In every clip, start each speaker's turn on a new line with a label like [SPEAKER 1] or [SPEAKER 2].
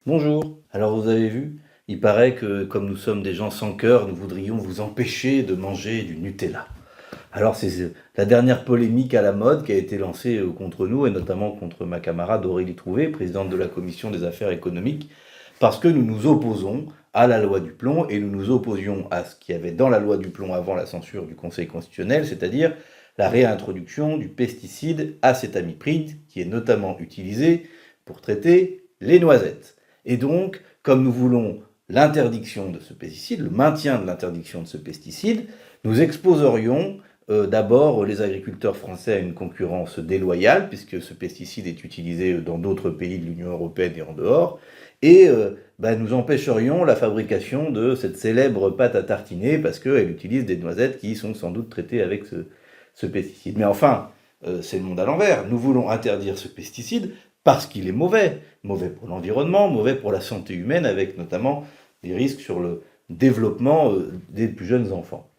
[SPEAKER 1] Bonjour. Alors vous avez vu, il paraît que comme nous sommes des gens sans cœur, nous voudrions vous empêcher de manger du Nutella. Alors c'est la dernière polémique à la mode qui a été lancée contre nous et notamment contre ma camarade Aurélie Trouvé, présidente de la commission des affaires économiques, parce que nous nous opposons à la loi du plomb et nous nous opposions à ce qu'il y avait dans la loi du plomb avant la censure du Conseil constitutionnel, c'est-à-dire la réintroduction du pesticide acétamipride qui est notamment utilisé pour traiter les noisettes. Et donc, comme nous voulons l'interdiction de ce pesticide, le maintien de l'interdiction de ce pesticide, nous exposerions d'abord les agriculteurs français à une concurrence déloyale, puisque ce pesticide est utilisé dans d'autres pays de l'Union européenne et en dehors, et nous empêcherions la fabrication de cette célèbre pâte à tartiner, parce qu'elle utilise des noisettes qui sont sans doute traitées avec ce pesticide. Mais enfin, c'est le monde à l'envers. Nous voulons interdire ce pesticide parce qu'il est mauvais. Mauvais pour l'environnement, mauvais pour la santé humaine, avec notamment des risques sur le développement des plus jeunes enfants.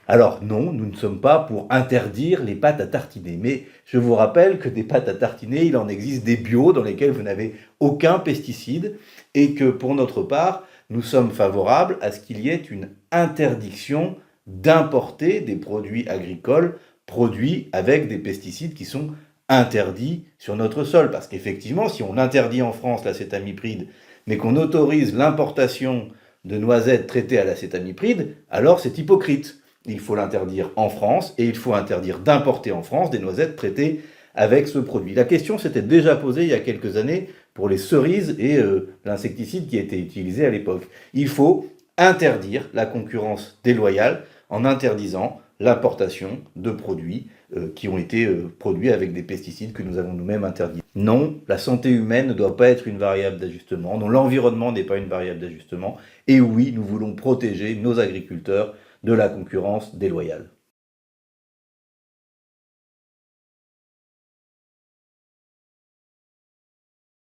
[SPEAKER 1] Alors non, nous ne sommes pas pour interdire les pâtes à tartiner, mais je vous rappelle que des pâtes à tartiner, il en existe des bio dans lesquelles vous n'avez aucun pesticide, et que pour notre part, nous sommes favorables à ce qu'il y ait une interdiction d'importer des produits agricoles produits avec des pesticides qui sont interdits sur notre sol. Parce qu'effectivement, si on interdit en France l'acétamipride, mais qu'on autorise l'importation de noisettes traitées à l'acétamipride, alors c'est hypocrite. Il faut l'interdire en France et il faut interdire d'importer en France des noisettes traitées avec ce produit. La question s'était déjà posée il y a quelques années pour les cerises et l'insecticide qui était utilisé à l'époque. Il faut interdire la concurrence déloyale en interdisant l'importation de produits qui ont été produits avec des pesticides que nous avons nous-mêmes interdits. Non, la santé humaine ne doit pas être une variable d'ajustement. Non, l'environnement n'est pas une variable d'ajustement. Et oui, nous voulons protéger nos agriculteurs de la concurrence déloyale.